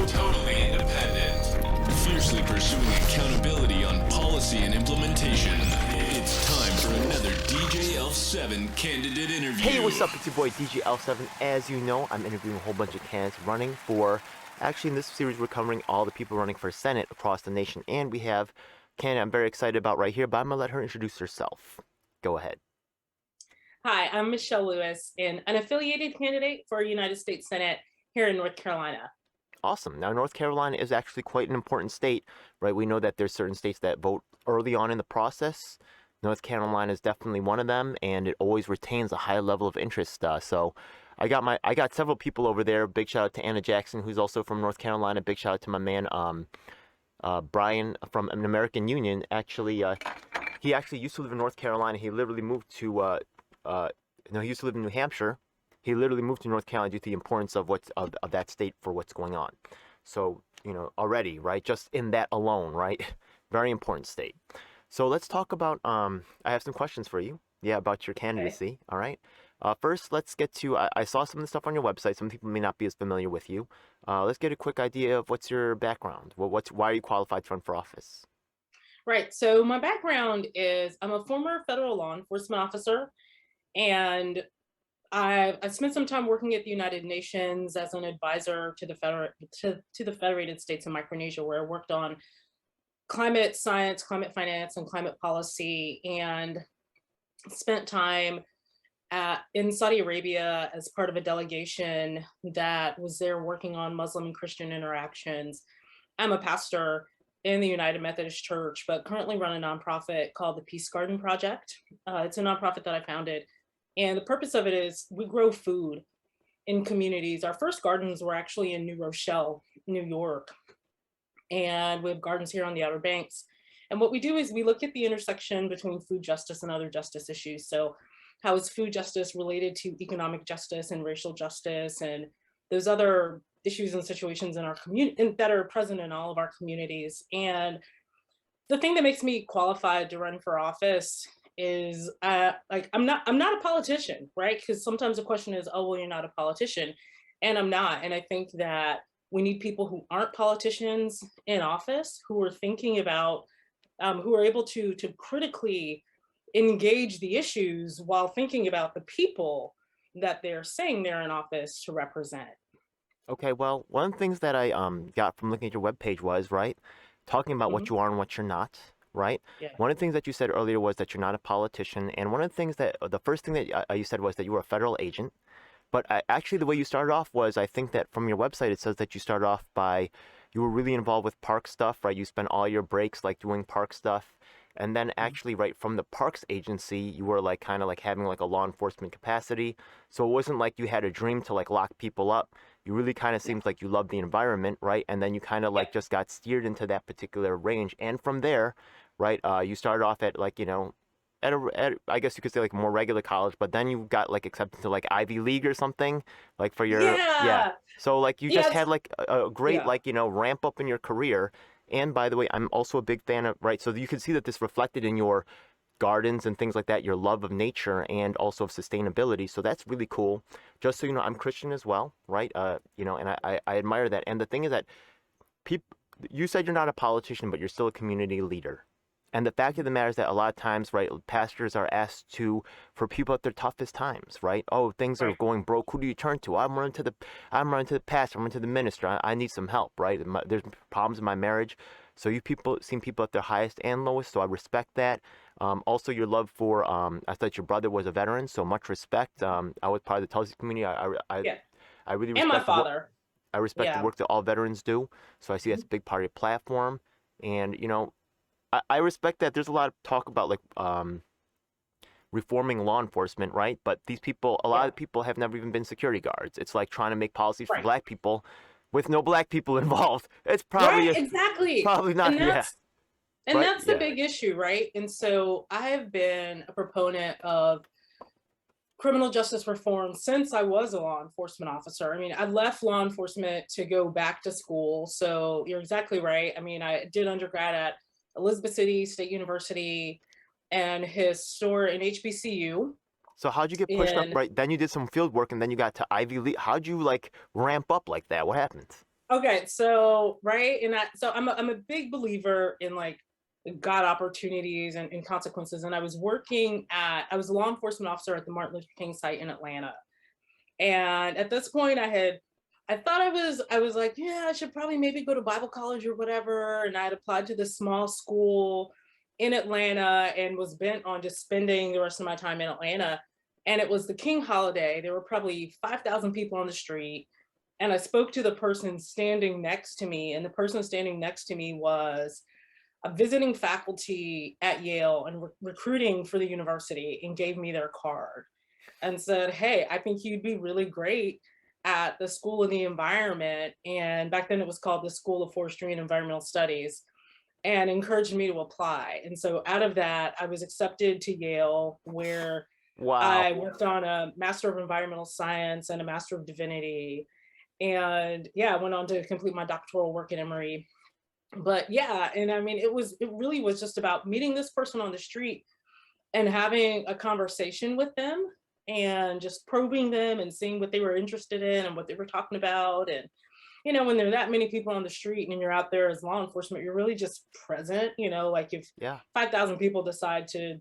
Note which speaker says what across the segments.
Speaker 1: Totally independent. Fiercely pursuing accountability on policy and implementation. It's time for another DJ Elf7 candidate interview.
Speaker 2: Hey, what's up? It's your boy DJ Elf7. As you know, I'm interviewing a whole bunch of candidates running for. Actually, in this series, we're covering all the people running for Senate across the nation, and we have a candidate I'm very excited about right here, but I'm gonna let her introduce herself. Go ahead.
Speaker 3: Hi, I'm Michelle Lewis, an unaffiliated candidate for United States Senate here in North Carolina.
Speaker 2: Awesome. Now, North Carolina is actually quite an important state, right? We know that there's certain states that vote early on in the process. North Carolina is definitely one of them, and it always retains a high level of interest. So I got several people over there. Big shout out to Anna Jackson, who's also from North Carolina. Big shout out to my man Brian from an American Union. Actually, he actually used to live in North Carolina. He literally moved to he used to live in New Hampshire. He literally moved to North Carolina due to the importance of of that state for what's going on. So, already, right? Just in that alone, right? Very important state. So let's talk about, I have some questions for you. Yeah, about your candidacy. Okay. All right. First, let's get to, I saw some of the stuff on your website. Some people may not be as familiar with you. Let's get a quick idea of what's your background. Why are you qualified to run for office?
Speaker 3: Right. So my background is I'm a former federal law enforcement officer, and I spent some time working at the United Nations as an advisor to the Federated States of Micronesia, where I worked on climate science, climate finance, and climate policy, and spent time in Saudi Arabia as part of a delegation that was there working on Muslim and Christian interactions. I'm a pastor in the United Methodist Church, but currently run a nonprofit called the Peace Garden Project. It's a nonprofit that I founded. And the purpose of it is we grow food in communities. Our first gardens were actually in New Rochelle, New York. And we have gardens here on the Outer Banks. And what we do is we look at the intersection between food justice and other justice issues. So how is food justice related to economic justice and racial justice and those other issues and situations in our community that are present in all of our communities. And the thing that makes me qualified to run for office is I'm not a politician, right? Because sometimes the question is, oh, well, you're not a politician. And I'm not. And I think that we need people who aren't politicians in office, who are thinking about, who are able to critically engage the issues while thinking about the people that they're saying they're in office to represent.
Speaker 2: Okay, well, one of the things that I got from looking at your webpage was, right, talking about what you are and what you're not, right?
Speaker 3: Yeah.
Speaker 2: One of the things that you said earlier was that you're not a politician, and one of the things that, the first thing that you said was that you were a federal agent. But actually, the way you started off was, I think that from your website, it says that you started off by, you were really involved with park stuff, right? You spent all your breaks like doing park stuff. And then actually, right from the parks agency, you were like kind of like having like a law enforcement capacity. So it wasn't like you had a dream to like lock people up. You really kind of seems like you loved the environment, right? And then you kind of like just got steered into that particular range. And from there, right, you started off at like, at I guess you could say like more regular college, but then you got like accepted to like Ivy League or something, like for your So like you just had like a great like ramp up in your career. And by the way, I'm also a big fan of, right, so you can see that this reflected in your gardens and things like that, your love of nature and also of sustainability. So that's really cool. Just so you know, I'm Christian as well, right? And I admire that. And the thing is that you said you're not a politician, but you're still a community leader. And the fact of the matter is that a lot of times, right, pastors are asked for people at their toughest times, right? Oh, things are going broke. Who do you turn to? I'm running to the pastor. I'm running to the minister. I need some help, right? There's problems in my marriage. So you people seen people at their highest and lowest. So I respect that. Also, your love for, I thought your brother was a veteran. So much respect. I was part of the Tulsi community. I really respect.
Speaker 3: And my father.
Speaker 2: I respect the work that all veterans do. So I see that's a big part of your platform. And, I respect that there's a lot of talk about like reforming law enforcement, right? But these people, a lot of people have never even been security guards. It's like trying to make policies for black people with no black people involved. It's probably
Speaker 3: exactly
Speaker 2: probably not.
Speaker 3: And that's the big issue, right? And so I have been a proponent of criminal justice reform since I was a law enforcement officer. I mean, I left law enforcement to go back to school. So you're exactly right. I mean, I did undergrad at Elizabeth City State University and in HBCU.
Speaker 2: So how'd you get pushed up, right? Then you did some field work and then you got to Ivy League. How'd you like ramp up like that? What happened?
Speaker 3: Okay, so right, and I'm a big believer in like God opportunities and consequences. And I was a law enforcement officer at the Martin Luther King site in Atlanta. And at this point I thought I was like, yeah, I should probably maybe go to Bible college or whatever. And I had applied to this small school in Atlanta and was bent on just spending the rest of my time in Atlanta. And it was the King holiday. There were probably 5,000 people on the street. And I spoke to the person standing next to me, and the person standing next to me was a visiting faculty at Yale and recruiting for the university, and gave me their card and said, hey, I think you'd be really great at the School of the Environment. And back then it was called the School of Forestry and Environmental Studies, and encouraged me to apply. And so out of that, I was accepted to Yale, where
Speaker 2: Wow.
Speaker 3: I worked on a Master of Environmental Science and a Master of Divinity. And yeah, I went on to complete my doctoral work at Emory. But yeah, and I mean, it really was just about meeting this person on the street and having a conversation with them and just probing them and seeing what they were interested in and what they were talking about. And when there are that many people on the street and you're out there as law enforcement, you're really just present. Like if
Speaker 2: Yeah.
Speaker 3: 5,000 people decide to,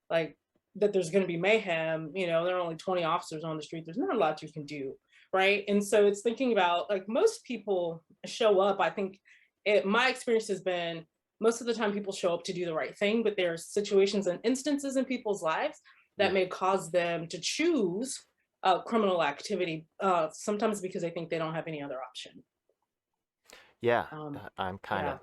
Speaker 3: like, that there's going to be mayhem, there are only 20 officers on the street, there's not a lot you can do, right? And so it's thinking about, like, most people show up, I think my experience has been, most of the time people show up to do the right thing, but there are situations and instances in people's lives that
Speaker 2: Yeah.
Speaker 3: may cause them to choose criminal activity, sometimes because they think they don't have any other option.
Speaker 2: Yeah.
Speaker 3: Um,
Speaker 2: I'm kind
Speaker 3: yeah,
Speaker 2: of,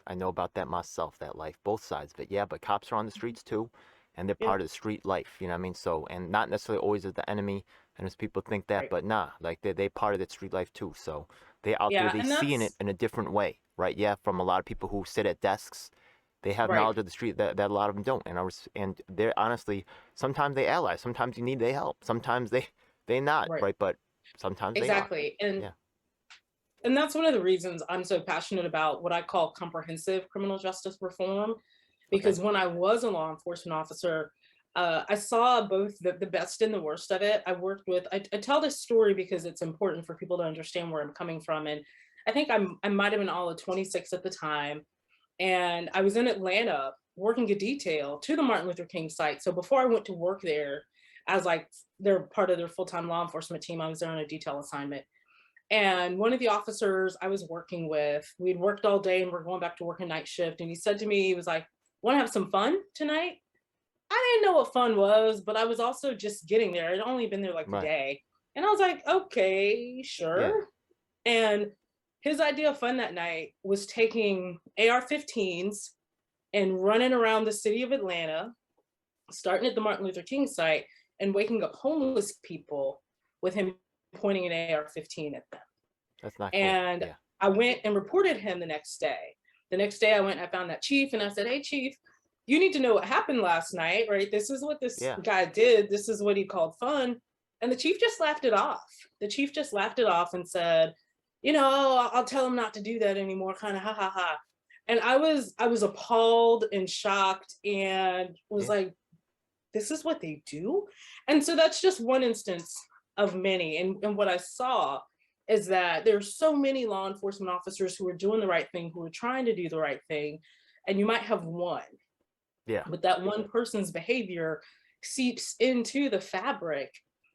Speaker 2: I know about that myself, that life, both sides of it. Yeah, but cops are on the streets too, and they're
Speaker 3: yeah,
Speaker 2: part of the street life, you know what I mean? So, and not necessarily always as the enemy, and as people think that,
Speaker 3: right.
Speaker 2: but nah, like they part of that street life too. So they out there,
Speaker 3: Yeah,
Speaker 2: they
Speaker 3: and
Speaker 2: seeing it
Speaker 3: that's
Speaker 2: in a different way, right? Yeah, from a lot of people who sit at desks, they have
Speaker 3: right,
Speaker 2: knowledge of the street that a lot of them don't, and they're honestly, sometimes they ally, sometimes you need their help, sometimes they not,
Speaker 3: right,
Speaker 2: right? But sometimes they are.
Speaker 3: exactly. And
Speaker 2: Yeah.
Speaker 3: and that's one of the reasons I'm so passionate about what I call comprehensive criminal justice reform,
Speaker 2: Okay.
Speaker 3: because when I was a law enforcement officer, I saw both the best and the worst of it. I tell this story because it's important for people to understand where I'm coming from. And I think I might have been all of 26 at the time. And I was in Atlanta working a detail to the Martin Luther King site. So before I went to work there, as like they're part of their full-time law enforcement team, I was there on a detail assignment. And one of the officers I was working with, we'd worked all day and we're going back to work a night shift. And he said to me, he was like, want to have some fun tonight? I didn't know what fun was, but I was also just getting there. I'd only been there like a
Speaker 2: Right.
Speaker 3: day. And I was like, okay,
Speaker 2: Yeah.
Speaker 3: sure. And his idea of fun that night was taking AR-15s and running around the city of Atlanta, starting at the Martin Luther King site and waking up homeless people with him pointing an AR-15 at them.
Speaker 2: That's not cool.
Speaker 3: And
Speaker 2: Yeah.
Speaker 3: I went and reported him the next day. The next day I went and I found that chief and I said, hey, chief, you need to know what happened last night, right? This is what this
Speaker 2: Yeah.
Speaker 3: guy did. This is what he called fun. And the chief just laughed it off. The chief just laughed it off and said, I'll tell him not to do that anymore, kind of ha ha ha. And I was appalled and shocked and was
Speaker 2: Yeah.
Speaker 3: like, this is what they do. And so that's just one instance of many. And what I saw is that there's so many law enforcement officers who are doing the right thing, who are trying to do the right thing. And you might have one,
Speaker 2: Yeah.
Speaker 3: but that one person's behavior seeps into the fabric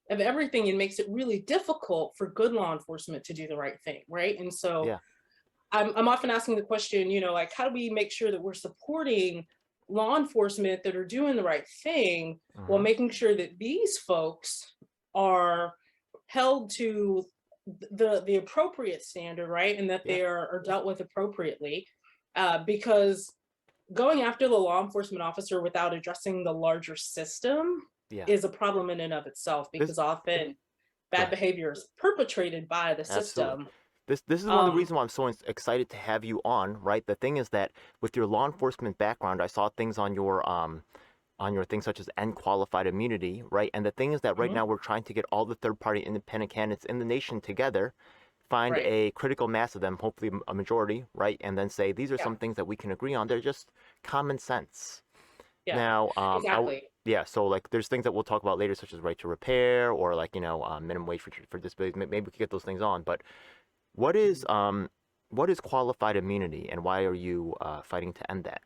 Speaker 3: of everything and makes it really difficult for good law enforcement to do the right thing, right? And so
Speaker 2: Yeah.
Speaker 3: I'm often asking the question, like, how do we make sure that we're supporting law enforcement that are doing the right thing while
Speaker 2: Hmm.
Speaker 3: making sure that these folks are held to the appropriate standard, right? And that
Speaker 2: Yeah.
Speaker 3: they are dealt with appropriately. Because going after the law enforcement officer without addressing the larger system
Speaker 2: Yeah.
Speaker 3: is a problem in and of itself,
Speaker 2: This.
Speaker 3: because often
Speaker 2: Go
Speaker 3: bad
Speaker 2: ahead.
Speaker 3: behavior is perpetrated by the
Speaker 2: Absolutely.
Speaker 3: system.
Speaker 2: This is one of the
Speaker 3: Um,
Speaker 2: reasons why I'm so excited to have you on, right? The thing is that with your law enforcement background, I saw things on your things such as unqualified immunity, right? And the thing is that right
Speaker 3: mhm,
Speaker 2: now we're trying to get all the third-party independent candidates in the nation together, find
Speaker 3: right.
Speaker 2: a critical mass of them, hopefully a majority, right? And then say these are
Speaker 3: Yeah.
Speaker 2: some things that we can agree on. They're just common sense.
Speaker 3: Yeah.
Speaker 2: Now,
Speaker 3: Exactly.
Speaker 2: yeah, so like there's things that we'll talk about later, such as right to repair or like minimum wage for disabilities. Maybe we could get those things on. But what is what is qualified immunity, and why are you fighting to end that?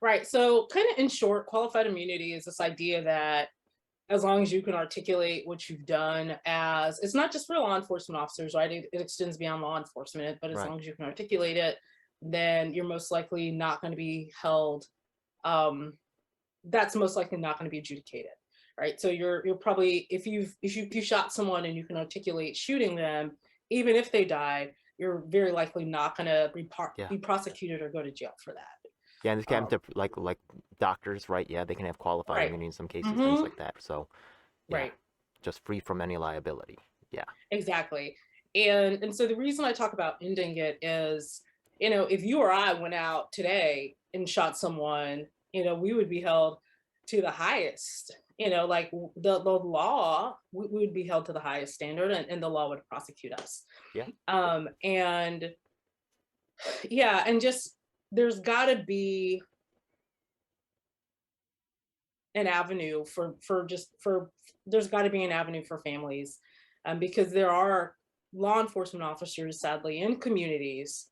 Speaker 3: Right. So, kind of in short, qualified immunity is this idea that as long as you can articulate what you've done, as it's not just for law enforcement officers, right? It extends beyond law enforcement, but as
Speaker 2: Right.
Speaker 3: long as you can articulate it, then you're most likely not going to be held. Um, that's most likely not going to be adjudicated, right? So you're probably, if you shot someone and you can articulate shooting them, even if they died, you're very likely not going to
Speaker 2: Yeah.
Speaker 3: be prosecuted or go to jail for that.
Speaker 2: Yeah, and this can happen to like doctors, right? Yeah, they can have qualified
Speaker 3: Right.
Speaker 2: immunity in some cases, things
Speaker 3: Hmm.
Speaker 2: like that. So, yeah,
Speaker 3: Right.
Speaker 2: just free from any liability. Yeah.
Speaker 3: Exactly. And so the reason I talk about ending it is, if you or I went out today and shot someone, we would be held to the highest, like the law, we would be held to the highest standard, and the law would prosecute us.
Speaker 2: Yeah.
Speaker 3: And yeah, and just there's got to be an avenue for there's got to be an avenue for families, because there are law enforcement officers, sadly, in communities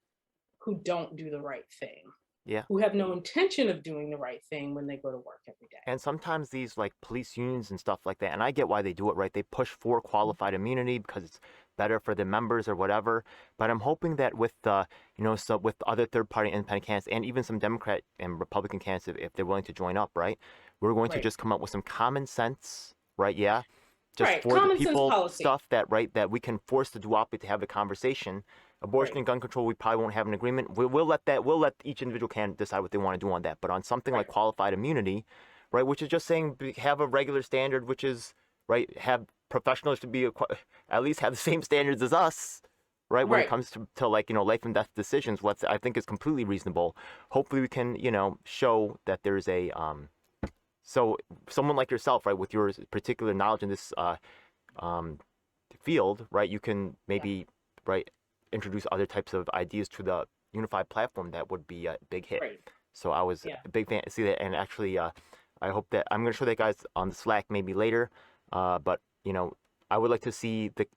Speaker 3: who don't do the right thing,
Speaker 2: Yeah.
Speaker 3: who have no intention of doing the right thing when they go to work every day.
Speaker 2: And sometimes these like police unions and stuff like that, and I get why they do it, right? They push for qualified immunity because it's better for the members or whatever. But I'm hoping that with so with other third-party independent candidates and even some Democrat and Republican candidates, if they're willing to join up, right, we're going to
Speaker 3: Right.
Speaker 2: just come up with some common sense, right? Yeah, just
Speaker 3: Right.
Speaker 2: for the
Speaker 3: Common sense
Speaker 2: people
Speaker 3: policy.
Speaker 2: stuff that that we can force the duopoly to have the conversation. Abortion
Speaker 3: Right.
Speaker 2: and gun control, we probably won't have an agreement. We'll let each individual candidate decide what they want to do on that. But on something like
Speaker 3: Right.
Speaker 2: qualified immunity, right, which is just saying have a regular standard, which is right, have professionals to be at least have the same standards as us, right, when it
Speaker 3: Right.
Speaker 2: comes to like life and death decisions. What I think is completely reasonable. Hopefully, we can show that there's a so someone like yourself, right, with your particular knowledge in this field, right, you can maybe right introduce other types of ideas to the unified platform that would be a big hit.
Speaker 3: Right.
Speaker 2: So I was
Speaker 3: Yeah.
Speaker 2: a big fan to see that, and actually, I hope that I'm going to show that guys on the Slack maybe later. But I would like to see the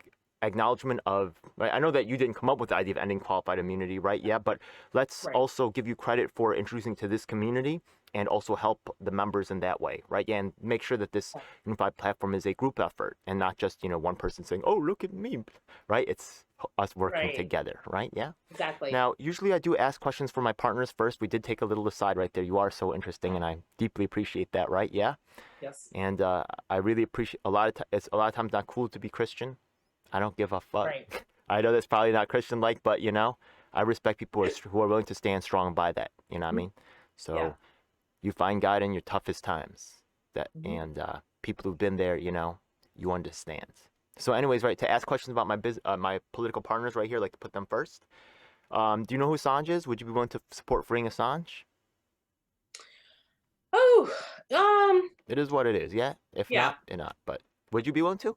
Speaker 2: acknowledgement of. Right, I know that you didn't come up with the idea of ending qualified immunity, right? Yeah, but let's
Speaker 3: Right.
Speaker 2: also give you credit for introducing to this community and also help the members in that way, right? Yeah, and make sure that this unified platform is a group effort and not just one person saying, "Oh, look at me," right? It's us working
Speaker 3: Right.
Speaker 2: together, right? Yeah.
Speaker 3: Exactly.
Speaker 2: Now, usually I do ask questions for my partners first. We did take a little aside right there. You are so interesting, and I deeply appreciate that, right? Yeah.
Speaker 3: Yes.
Speaker 2: And I really appreciate it's a lot of times not cool to be Christian. I don't give a fuck.
Speaker 3: Right.
Speaker 2: I know that's probably not Christian-like, but I respect people who are willing to stand strong by that. You know what I mean? So
Speaker 3: Yeah.
Speaker 2: you find God in your toughest times.
Speaker 3: Mhm.
Speaker 2: And people who've been there, you understand. So, anyways, right, to ask questions about my political partners right here, I'd like to put them first. Do you know who Assange is? Would you be willing to support freeing Assange?
Speaker 3: Oh,
Speaker 2: It is what it is, yeah? If
Speaker 3: Yeah.
Speaker 2: not, not. But would you be willing to?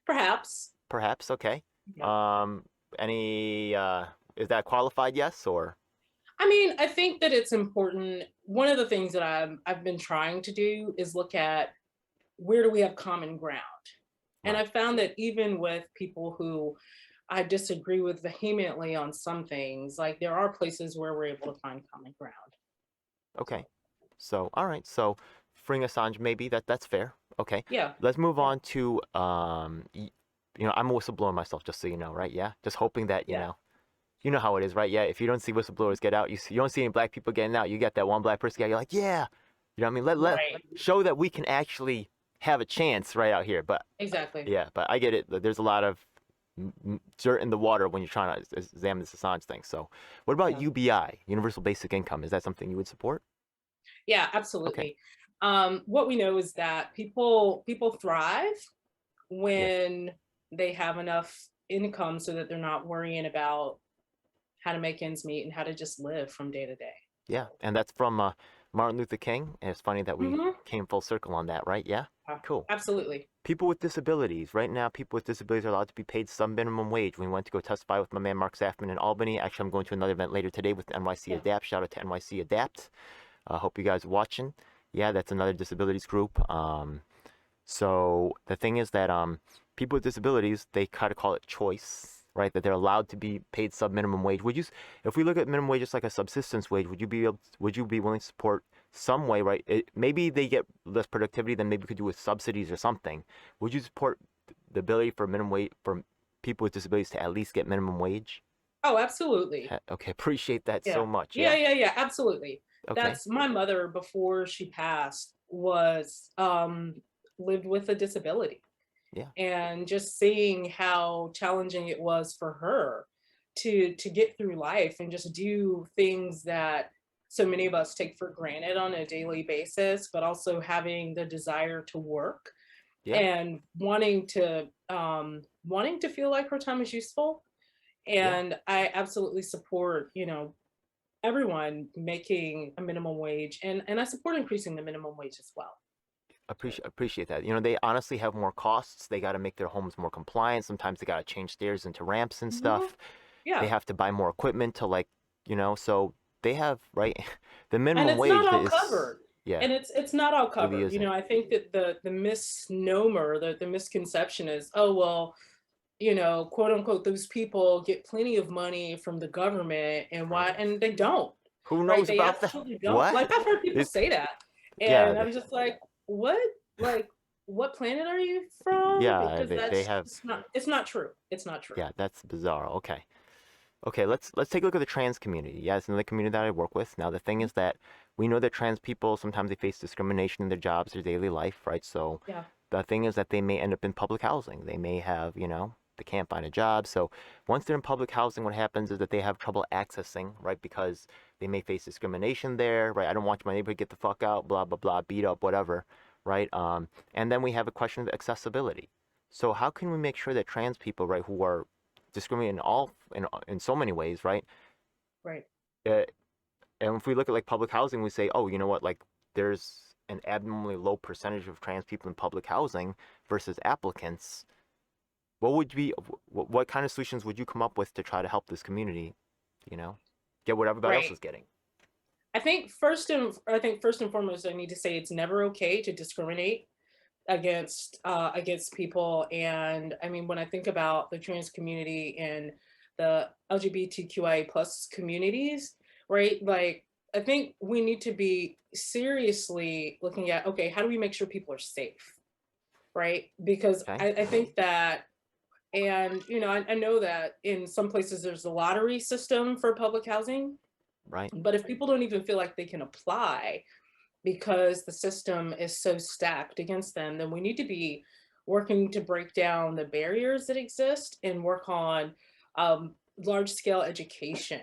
Speaker 3: perhaps.
Speaker 2: Perhaps, okay.
Speaker 3: Yeah.
Speaker 2: Any, is that qualified yes or?
Speaker 3: I mean, I think that it's important. One of the things that I've been trying to do is look at where do we have common ground. And
Speaker 2: Right.
Speaker 3: I found that even with people who I disagree with vehemently on some things, like there are places where we're able to find common ground.
Speaker 2: Okay. So, all right. So, freeing Assange, maybe that's fair. Okay.
Speaker 3: Yeah.
Speaker 2: Let's move on to I'm a whistleblower myself, just so you know, right? Yeah. Just hoping that
Speaker 3: Yeah.
Speaker 2: you know how it is, right? Yeah. If you don't see whistleblowers get out, you don't see any black people getting out. You get that one black person get out, you're like, yeah. You know what I mean? Let
Speaker 3: Right.
Speaker 2: show that we can actually have a chance right out here. But
Speaker 3: Exactly.
Speaker 2: yeah, but I get it. There's a lot of dirt in the water when you're trying to examine this Assange thing. So, what about
Speaker 3: Yeah.
Speaker 2: UBI, Universal Basic Income? Is that something you would support?
Speaker 3: Yeah, absolutely. What we know is that people thrive when they have enough income so that they're not worrying about how to make ends meet and how to just live from day to day.
Speaker 2: Yeah, and that's from Martin Luther King. And it's funny that we
Speaker 3: Mhm.
Speaker 2: came full circle on that, right? Yeah, cool.
Speaker 3: Absolutely.
Speaker 2: People with disabilities. Right now, people with disabilities are allowed to be paid some minimum wage. We went to go testify with my man Mark Zafman in Albany. Actually, I'm going to another event later today with NYC
Speaker 3: Yeah.
Speaker 2: Adapt. Shout out to NYC Adapt. Hope you guys are watching. Yeah, that's another disabilities group. So the thing is that people with disabilities, they kind of call it choice. right? That they're allowed to be paid sub minimum wage. If we look at minimum wage as like a subsistence wage, would you be willing to support some way, right? Maybe they get less productivity than maybe we could do with subsidies or something. Would you support the ability for minimum wage for people with disabilities to at least get minimum wage?
Speaker 3: Oh, absolutely.
Speaker 2: Okay, appreciate that
Speaker 3: Yeah.
Speaker 2: so much.
Speaker 3: Yeah, absolutely.
Speaker 2: Okay.
Speaker 3: That's my mother before she passed was lived with a disability.
Speaker 2: Yeah.
Speaker 3: And just seeing how challenging it was for her to get through life and just do things that so many of us take for granted on a daily basis, but also having the desire to work
Speaker 2: Yeah.
Speaker 3: and wanting to feel like her time is useful.
Speaker 2: Yeah.
Speaker 3: And I absolutely support, everyone making a minimum wage, and I support increasing the minimum wage as well.
Speaker 2: Appreciate that. They honestly have more costs. They got to make their homes more compliant. Sometimes they got to change stairs into ramps and
Speaker 3: Mhm.
Speaker 2: stuff. They
Speaker 3: Yeah.
Speaker 2: have to buy more equipment to so they have, right? The
Speaker 3: And
Speaker 2: minimum
Speaker 3: it's
Speaker 2: wage
Speaker 3: not all
Speaker 2: is,
Speaker 3: covered.
Speaker 2: yeah,
Speaker 3: And it's not all
Speaker 2: really
Speaker 3: covered.
Speaker 2: isn't.
Speaker 3: I think that the misnomer, the misconception is, oh well, quote unquote, those people get plenty of money from the government, and why?
Speaker 2: Right.
Speaker 3: And they don't,
Speaker 2: Who
Speaker 3: right?
Speaker 2: knows
Speaker 3: They
Speaker 2: about that?
Speaker 3: absolutely don't.
Speaker 2: What?
Speaker 3: Like I've heard people
Speaker 2: It's,
Speaker 3: say that,
Speaker 2: yeah,
Speaker 3: and I'm just like, what? Like, what planet are you from?
Speaker 2: yeah,
Speaker 3: Because
Speaker 2: they
Speaker 3: that's
Speaker 2: have,
Speaker 3: just not. It's not true. It's not true.
Speaker 2: yeah, that's bizarre. Okay. Okay, let's take a look at the trans community. Yeah, it's another community that I work with. Now, the thing is that we know that trans people sometimes they face discrimination in their jobs, their daily life, right? So
Speaker 3: Yeah.
Speaker 2: the thing is that they may end up in public housing. They may have, they can't find a job. So once they're in public housing, what happens is that they have trouble accessing, right? Because they may face discrimination there, right? I don't want my neighbor to get the fuck out, blah, blah, blah, beat up, whatever, right? And then we have a question of accessibility. So how can we make sure that trans people, right, who are discriminated in so many ways, right?
Speaker 3: Right.
Speaker 2: Uh, and if we look at like public housing, we say, oh, you know what, like there's an abnormally low percentage of trans people in public housing versus applicants. What kind of solutions would you come up with to try to help this community, get what everybody else
Speaker 3: Right.
Speaker 2: is getting?
Speaker 3: I think first and foremost, I need to say it's never okay to discriminate against people. And I mean, when I think about the trans community and the LGBTQIA plus communities, right? Like, I think we need to be seriously looking at, okay, how do we make sure people are safe, right? Because
Speaker 2: Okay.
Speaker 3: I think that, and I know that in some places there's a lottery system for public housing,
Speaker 2: Right.
Speaker 3: but if people don't even feel like they can apply because the system is so stacked against them, then we need to be working to break down the barriers that exist and work on large scale education.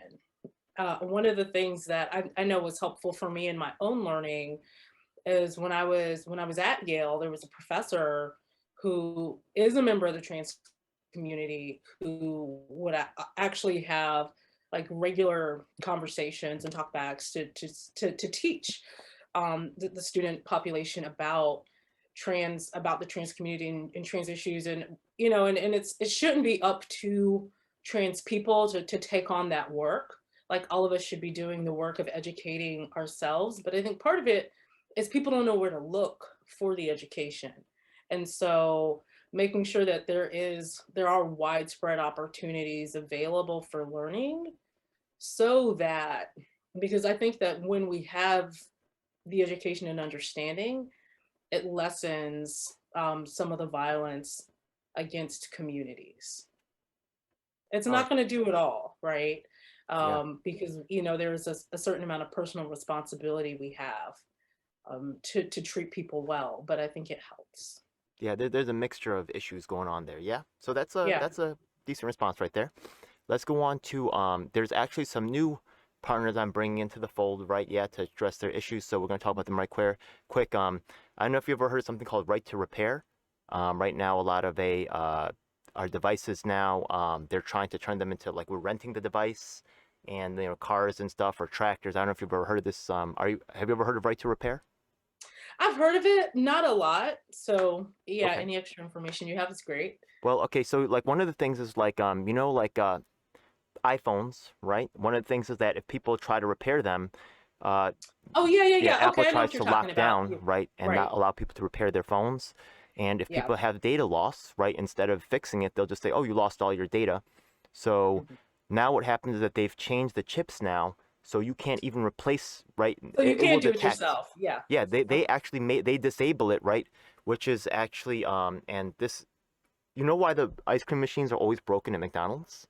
Speaker 3: One of the things that I know was helpful for me in my own learning is when I was at Yale, there was a professor who is a member of the trans community who would actually have like regular conversations and talkbacks to teach the student population about the trans community and trans issues, and it shouldn't be up to trans people to take on that work. Like, all of us should be doing the work of educating ourselves, but I think part of it is people don't know where to look for the education. And so making sure that there are widespread opportunities available for learning, so that, because I think that when we have the education and understanding, it lessens some of the violence against communities. It's
Speaker 2: Oh,
Speaker 3: not going to do it all, right?
Speaker 2: yeah.
Speaker 3: Because there's a certain amount of personal responsibility we have to treat people well, but I think it helps.
Speaker 2: Yeah, there's a mixture of issues going on there. Yeah. So that's a
Speaker 3: Yeah.
Speaker 2: that's a decent response right there. Let's go on to there's actually some new partners I'm bringing into the fold, right? Yeah, to address their issues. So we're going to talk about them right quick. I don't know if you ever heard of something called Right to Repair. Right now, a lot of our devices now, they're trying to turn them into like we're renting the device, and cars and stuff or tractors. I don't know if you've ever heard of this. Have you ever heard of Right to Repair?
Speaker 3: I've heard of it, not a lot. So yeah,
Speaker 2: Okay.
Speaker 3: any extra information you have is great.
Speaker 2: Well, okay. So like one of the things is like iPhones, right? One of the things is that if people try to repair them, uh,
Speaker 3: Oh yeah,
Speaker 2: yeah, Apple
Speaker 3: okay, I know
Speaker 2: tries
Speaker 3: what you're
Speaker 2: to
Speaker 3: talking
Speaker 2: lock
Speaker 3: about.
Speaker 2: down, right, and
Speaker 3: Right.
Speaker 2: not allow people to repair their phones. And if
Speaker 3: Yeah.
Speaker 2: people have data loss, right, instead of fixing it, they'll just say, "Oh, you lost all your data." So
Speaker 3: Mhm.
Speaker 2: now what happens is that they've changed the chips now, so you can't even replace, right?
Speaker 3: So you
Speaker 2: It will
Speaker 3: can't do it
Speaker 2: detect.
Speaker 3: yourself. Yeah.
Speaker 2: Yeah, they
Speaker 3: Okay.
Speaker 2: actually they disable it, right? Which is actually and this, you know why the ice cream machines are always broken at McDonald's?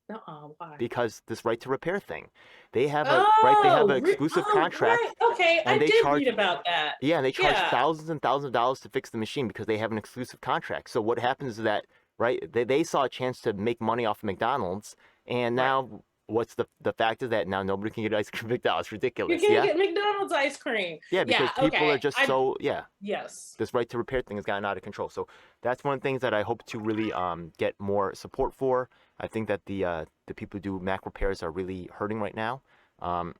Speaker 3: Why?
Speaker 2: Because this right to repair thing. They have a right, they have an
Speaker 3: Oh,
Speaker 2: exclusive
Speaker 3: right.
Speaker 2: contract,
Speaker 3: Okay,
Speaker 2: and
Speaker 3: I
Speaker 2: they
Speaker 3: did read
Speaker 2: charge,
Speaker 3: about that.
Speaker 2: yeah, and they charge
Speaker 3: Yeah.
Speaker 2: thousands and thousands of dollars to fix the machine because they have an exclusive contract. So what happens is that, right, they saw a chance to make money off of McDonald's, and
Speaker 3: Right.
Speaker 2: now what's the fact is that now nobody can get ice cream at McDonald's. It's
Speaker 3: You
Speaker 2: ridiculous,
Speaker 3: can't
Speaker 2: yeah?
Speaker 3: get McDonald's ice cream.
Speaker 2: Yeah,
Speaker 3: Yeah.
Speaker 2: because people are
Speaker 3: Okay.
Speaker 2: just so, yeah,
Speaker 3: Yes.
Speaker 2: this right to repair thing has gotten out of control. So that's one of the things that I hope to really get more support for. I think that the people who do Mac repairs are really hurting right now. Um,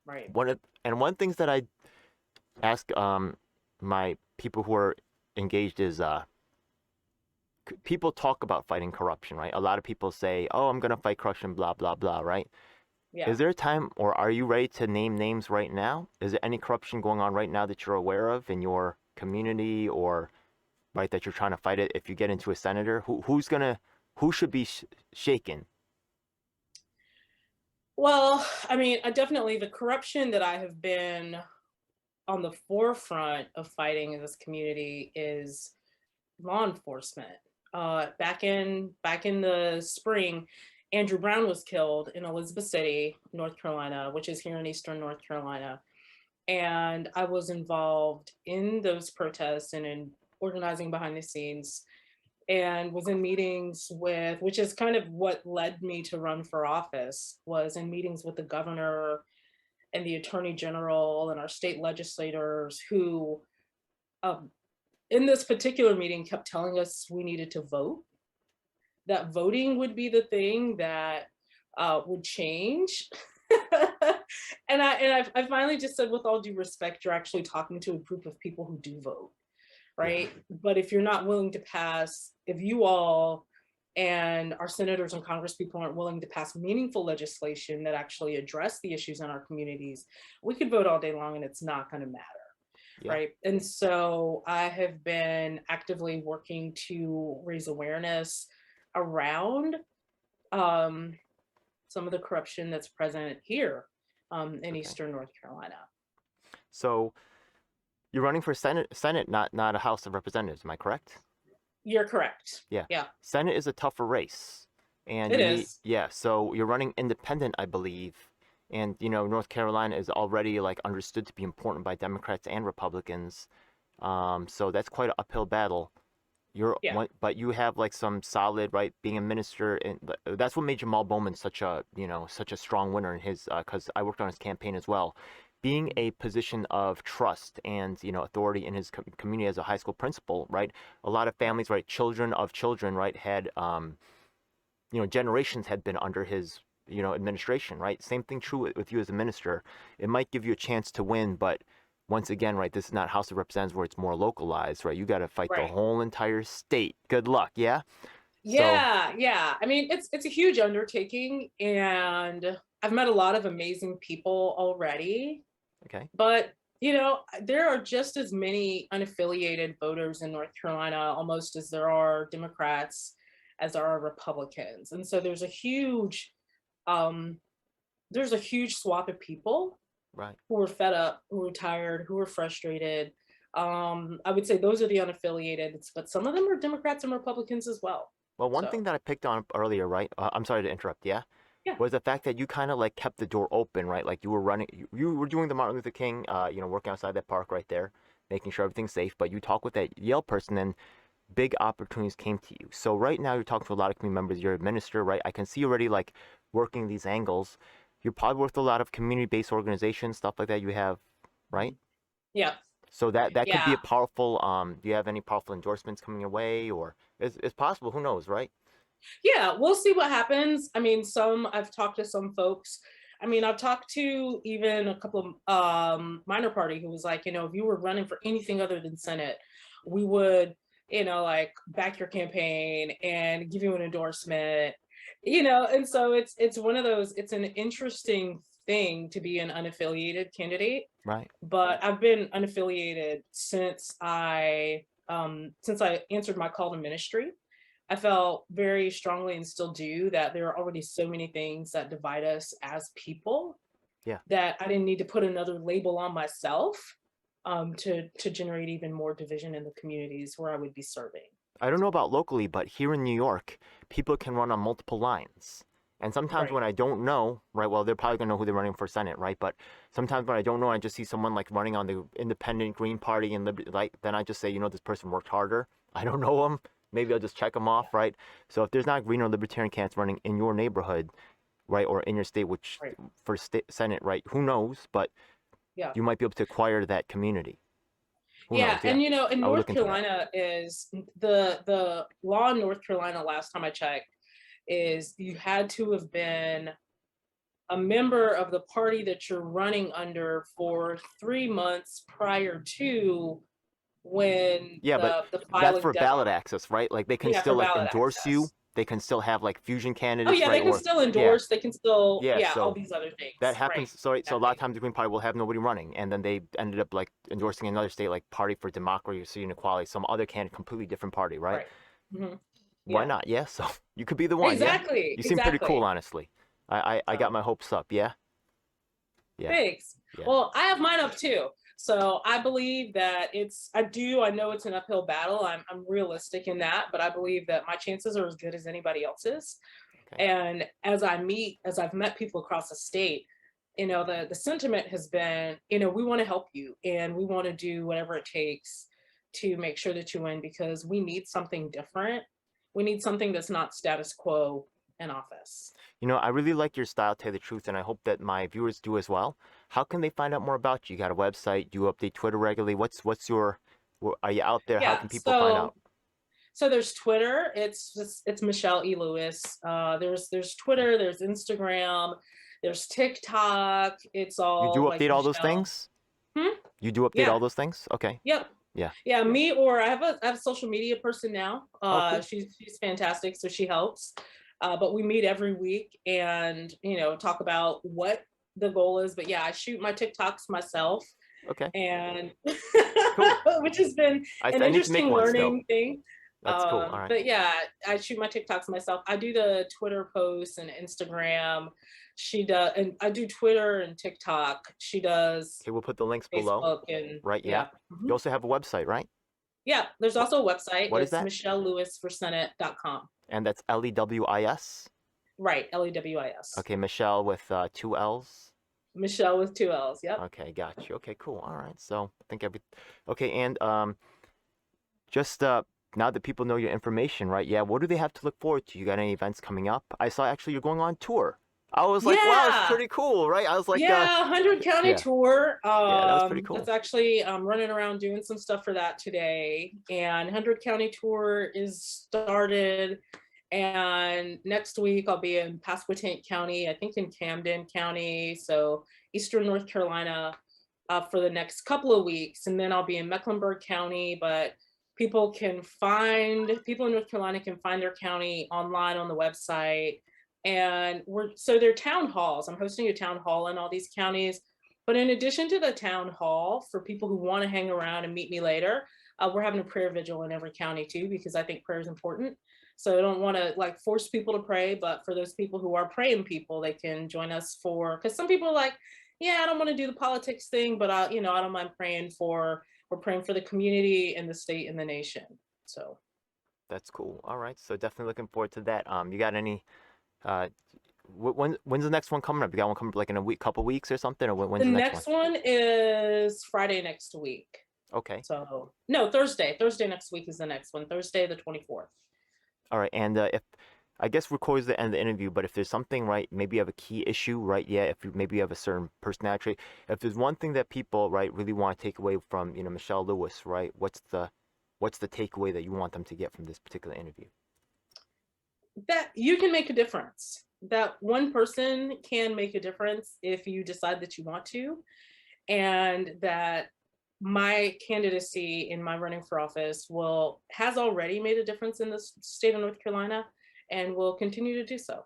Speaker 3: Right.
Speaker 2: one of the things that I ask my people who are engaged is people talk about fighting corruption, right? A lot of people say, "Oh, I'm gonna fight corruption," blah blah blah, right?
Speaker 3: Yeah.
Speaker 2: Is there a time, or are you ready to name names right now? Is there any corruption going on right now that you're aware of in your community, or right, that you're trying to fight it? If you get into a senator, who should be shaken?
Speaker 3: Well, I mean, I definitely the corruption that I have been on the forefront of fighting in this community is law enforcement. Back in the spring, Andrew Brown was killed in Elizabeth City, North Carolina, which is here in eastern North Carolina. And I was involved in those protests and in organizing behind the scenes and was in meetings with, which is kind of what led me to run for office, was in meetings with the governor and the attorney general and our state legislators who um, in this particular meeting kept telling us we needed to vote, that voting would be the thing that would change. I finally just said, with all due respect, you're actually talking to a group of people who do vote,
Speaker 2: Yeah,
Speaker 3: right? But if you're not willing to pass, if you all and our senators and congresspeople aren't willing to pass meaningful legislation that actually address the issues in our communities, we could vote all day long and it's not going to matter,
Speaker 2: yeah.
Speaker 3: right? And so I have been actively working to raise awareness around um, some of the corruption that's present here in
Speaker 2: Okay.
Speaker 3: Eastern North Carolina.
Speaker 2: So you're running for Senate, not a House of Representatives. Am I correct?
Speaker 3: You're correct.
Speaker 2: Yeah.
Speaker 3: Yeah,
Speaker 2: Senate is a tougher race, and
Speaker 3: it
Speaker 2: you need,
Speaker 3: is.
Speaker 2: yeah. So you're running independent, I believe, and North Carolina is already like understood to be important by Democrats and Republicans. So that's quite an uphill battle. You're
Speaker 3: Yeah,
Speaker 2: one, but you have like some solid, right, being a minister, and that's what made Jamal Bowman such a such a strong winner in his, because I worked on his campaign as well. Being a position of trust and authority in his community as a high school principal, right? A lot of
Speaker 3: right,
Speaker 2: families, right, children of children, right, had generations had been under his administration, right? Same thing true with you as a minister. It might give you a chance to win, but once again, right, this is not House of Representatives where it's more localized, right? You got to fight the
Speaker 3: right.
Speaker 2: whole entire state. Good luck, yeah. So
Speaker 3: Yeah, yeah. I mean, it's a huge undertaking, and I've met a lot of amazing people already.
Speaker 2: okay,
Speaker 3: But there are just as many unaffiliated voters in North Carolina, almost as there are Democrats, as there are Republicans, and so um, there's a huge swath of people
Speaker 2: right.
Speaker 3: who are fed up, who are tired, who are frustrated. I would say those are the unaffiliated, but some of them are Democrats and Republicans as well.
Speaker 2: Well, one thing
Speaker 3: So
Speaker 2: that I picked on earlier, right? I'm sorry to interrupt, yeah,
Speaker 3: yeah,
Speaker 2: was the fact that you kind of like kept the door open, right? Like you were running, you were doing the Martin Luther King, working outside that park right there, making sure everything's safe. But you talk with that Yale person, and big opportunities came to you. So right now you're talking to a lot of community members. You're a minister, right? I can see already like working these angles. You're probably worked with a lot of community-based organizations, stuff like that. You have, right?
Speaker 3: yeah,
Speaker 2: So that could be
Speaker 3: yeah.
Speaker 2: a powerful. Do you have any powerful endorsements coming your way, or it's possible? Who knows, right?
Speaker 3: Yeah, we'll see what happens. I mean, I've talked to some folks. I mean, I've talked to even a couple of minor party who was like, if you were running for anything other than Senate, we would, like back your campaign and give you an endorsement, and so it's one of those, it's an interesting thing to be an unaffiliated candidate,
Speaker 2: Right.
Speaker 3: but I've been unaffiliated since I answered my call to ministry. I felt very strongly and still do that there are already so many things that divide us as people
Speaker 2: Yeah.
Speaker 3: that I didn't need to put another label on myself to generate even more division in the communities where I would be serving.
Speaker 2: I don't know about locally, but here in New York, people can run on multiple lines. And sometimes
Speaker 3: Right.
Speaker 2: when I don't know, right, well, they're probably going to know who they're running for Senate, right? But sometimes when I don't know, I just see someone like running on the Independent, Green Party, and Liberty, like, then I just say, this person worked harder. I don't know them. Maybe I'll just check them off, right? So if there's not Green or Libertarian candidates running in your neighborhood, right, or in your state, which
Speaker 3: Right.
Speaker 2: for Senate, right, who knows? But
Speaker 3: Yeah.
Speaker 2: you might be able to acquire that community. Who
Speaker 3: Yeah,
Speaker 2: knows?
Speaker 3: and
Speaker 2: Yeah,
Speaker 3: in
Speaker 2: I would
Speaker 3: North
Speaker 2: look into that.
Speaker 3: Carolina is the law in North Carolina last time I checked is you had to have been a member of the party that you're running under for 3 months prior to when
Speaker 2: Yeah, but
Speaker 3: the
Speaker 2: that's
Speaker 3: filing
Speaker 2: for ballot
Speaker 3: deadline.
Speaker 2: access, right? Like they can
Speaker 3: Yeah, for
Speaker 2: still like
Speaker 3: ballot
Speaker 2: endorse you.
Speaker 3: access.
Speaker 2: They can still have like fusion
Speaker 3: Oh
Speaker 2: candidates,
Speaker 3: yeah,
Speaker 2: right?
Speaker 3: they can
Speaker 2: Or
Speaker 3: still
Speaker 2: yeah,
Speaker 3: endorse, they can still,
Speaker 2: yeah.
Speaker 3: yeah, all
Speaker 2: So
Speaker 3: these other
Speaker 2: that
Speaker 3: things. Right.
Speaker 2: happens. So a lot of
Speaker 3: Exactly.
Speaker 2: times the Green Party will have nobody running, and then they ended up like endorsing another state like Party for Democracy and Equality, some other candidate, completely different party, right?
Speaker 3: Right. hmm
Speaker 2: Why
Speaker 3: Yeah.
Speaker 2: not? Yeah. So you could be the one. Yeah.
Speaker 3: Exactly.
Speaker 2: You seem pretty cool,
Speaker 3: Exactly.
Speaker 2: honestly. I got
Speaker 3: So.
Speaker 2: my hopes up. Yeah. Yeah.
Speaker 3: Thanks.
Speaker 2: Yeah.
Speaker 3: Well, I have mine up too. So I believe that I know it's an uphill battle. I'm realistic in that, but I believe that my chances are as good as anybody else's.
Speaker 2: Okay.
Speaker 3: And as I've met people across the state, the sentiment has been, we want to help you and we want to do whatever it takes to make sure that you win because we need something different. We need something that's not status quo in office.
Speaker 2: I really like your style, Tell the Truth, and I hope that my viewers do as well. How can they find out more about you? You got a website? Do you update Twitter regularly? What's your? Are you out there? How
Speaker 3: Yeah.
Speaker 2: can people find out?
Speaker 3: So there's Twitter. It's Michelle E. Lewis. There's Twitter. There's Instagram. There's TikTok. It's
Speaker 2: You do
Speaker 3: all like
Speaker 2: update all those
Speaker 3: Michelle.
Speaker 2: things?
Speaker 3: Hmm?
Speaker 2: You do update
Speaker 3: Yeah.
Speaker 2: all those things? Okay.
Speaker 3: Yep.
Speaker 2: Yeah.
Speaker 3: Yeah. Me or I have a social media person now.
Speaker 2: Oh, cool.
Speaker 3: She's fantastic, so she helps. But we meet every week and talk about what the goal is. But yeah, I shoot my TikToks myself,
Speaker 2: Okay.
Speaker 3: and
Speaker 2: Cool.
Speaker 3: which has been
Speaker 2: I
Speaker 3: an
Speaker 2: need to make
Speaker 3: interesting
Speaker 2: one still.
Speaker 3: learning thing.
Speaker 2: That's cool. All right.
Speaker 3: But yeah, I shoot my TikToks myself. I do the Twitter posts and Instagram. She does, and I do Twitter and TikTok. She does
Speaker 2: Okay, we'll put the links below.
Speaker 3: Facebook and
Speaker 2: Right. Yeah.
Speaker 3: Mhm.
Speaker 2: You also have a website, right?
Speaker 3: Yeah, there's also a website.
Speaker 2: What is
Speaker 3: It's
Speaker 2: that?
Speaker 3: MichelleLewisforSenate.com.
Speaker 2: And that's LEWIS.
Speaker 3: Right, LEWIS.
Speaker 2: Okay, Michelle with 2 L's.
Speaker 3: Michelle with 2 L's. Yep.
Speaker 2: Okay, got you. Okay, cool. All right. So I think okay, and just now that people know your information, right? Yeah, what do they have to look forward to? You got any events coming up? I saw actually you're going on tour. I was like, wow, it's
Speaker 3: Yeah.
Speaker 2: pretty cool, right? I was like,
Speaker 3: Yeah, 100 County
Speaker 2: yeah.
Speaker 3: tour.
Speaker 2: Yeah, that was pretty cool.
Speaker 3: That's actually running around doing some stuff for that today. And 100 County tour is started. And next week I'll be in Pasquotank County, I think in Camden County, so Eastern North Carolina, for the next couple of weeks. And then I'll be in Mecklenburg County, but people in North Carolina can find their county online on the website. And they're town halls. I'm hosting a town hall in all these counties. But in addition to the town hall, for people who want to hang around and meet me later, we're having a prayer vigil in every county too, because I think prayer is important. So I don't want to like force people to pray, but for those people who are praying people, they can join us because some people are like, yeah, I don't want to do the politics thing, but I don't mind we're praying for the community and the state and the nation. So.
Speaker 2: That's cool. All right. So definitely looking forward to that. You got any? When's the next one coming up? You got one coming up like in a couple weeks or something, or when's
Speaker 3: The
Speaker 2: the
Speaker 3: next one is Friday next week.
Speaker 2: Okay.
Speaker 3: So no, Thursday. Thursday next week is the next one. Thursday the 24th.
Speaker 2: All right. And if I guess records the end of the interview, but if there's something, right, maybe you have a key issue, right? Yeah. If maybe you have a certain personality trait, if there's one thing that people, right, really want to take away from, Michelle Lewis, right? What's the takeaway that you want them to get from this particular interview?
Speaker 3: That you can make a difference. That one person can make a difference if you decide that you want to, and that my candidacy in my running for office has already made a difference in the state of North Carolina and will continue to do so.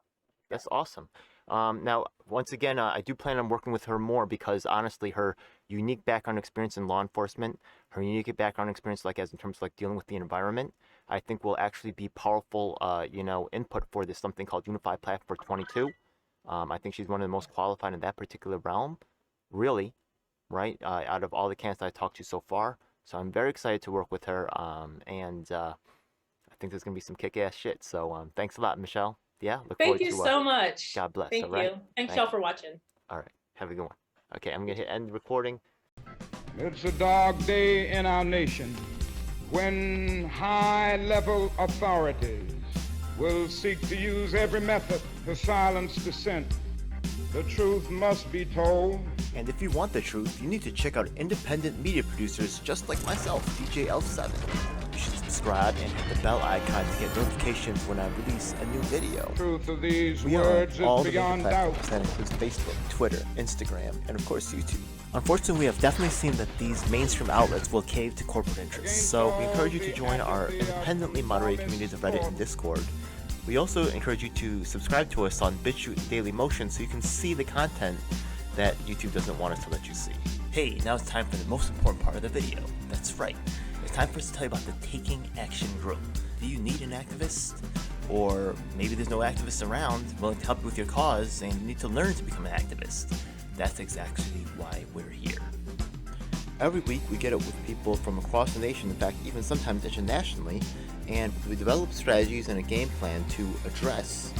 Speaker 2: That's awesome. Now, once again, I do plan on working with her more because honestly, her unique background experience in law enforcement, her unique background experience, like as in terms of like dealing with the environment, I think will actually be powerful, input for this something called Unified Platform 22. I think she's one of the most qualified in that particular realm, really, right? Out of all the candidates I talked to so far. So I'm very excited to work with her, and I think there's gonna be some kick-ass shit. So thanks a lot, Michelle. Yeah, look forward
Speaker 3: Thank you
Speaker 2: to
Speaker 3: so much.
Speaker 2: God bless.
Speaker 3: Thank
Speaker 2: all right?
Speaker 3: you. Thanks
Speaker 2: Thank
Speaker 3: y'all
Speaker 2: you.
Speaker 3: for watching.
Speaker 2: All right, have a good one. Okay, I'm gonna hit end recording.
Speaker 4: It's a dark day in our nation when high-level authorities will seek to use every method to silence dissent. The truth must be told.
Speaker 2: And if you want the truth, you need to check out independent media producers just like myself, DJ Elf7. You should subscribe and hit the bell icon to get notifications when I release a new video.
Speaker 4: Truth of these
Speaker 2: We are
Speaker 4: words
Speaker 2: on all
Speaker 4: is
Speaker 2: the major
Speaker 4: beyond
Speaker 2: platforms.
Speaker 4: doubt.
Speaker 2: That includes Facebook, Twitter, Instagram, and of course YouTube. Unfortunately, we have definitely seen that these mainstream outlets will cave to corporate interests, so we encourage you to join our independently moderated communities of Reddit and Discord. We also encourage you to subscribe to us on BitChute and Daily Motion so you can see the content that YouTube doesn't want us to let you see. Hey, now it's time for the most important part of the video. That's right. It's time for us to tell you about the Taking Action Group. Do you need an activist? Or maybe there's no activists around willing to help you with your cause and you need to learn to become an activist. That's exactly why we're here. Every week we get up with people from across the nation, in fact even sometimes internationally, and we develop strategies and a game plan to address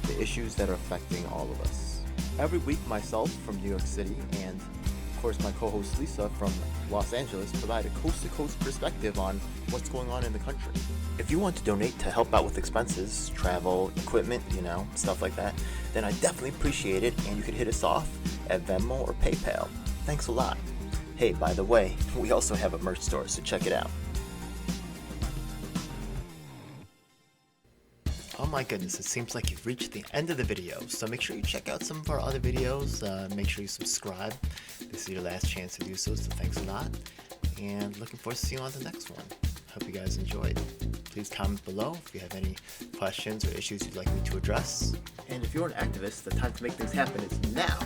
Speaker 2: the issues that are affecting all of us. Every week myself from New York City and of course my co-host Lisa from Los Angeles provide a coast-to-coast perspective on what's going on in the country. If you want to donate to help out with expenses, travel, equipment, stuff like that, then I definitely appreciate it, and you can hit us off at Venmo or PayPal. Thanks a lot. Hey, by the way, we also have a merch store, so check it out. Oh my goodness, it seems like you've reached the end of the video, so make sure you check out some of our other videos, make sure you subscribe. This is your last chance to do so thanks a lot, and looking forward to seeing you on the next one. Hope you guys enjoyed. Please comment below if you have any questions or issues you'd like me to address. And if you're an activist, the time to make things happen is now.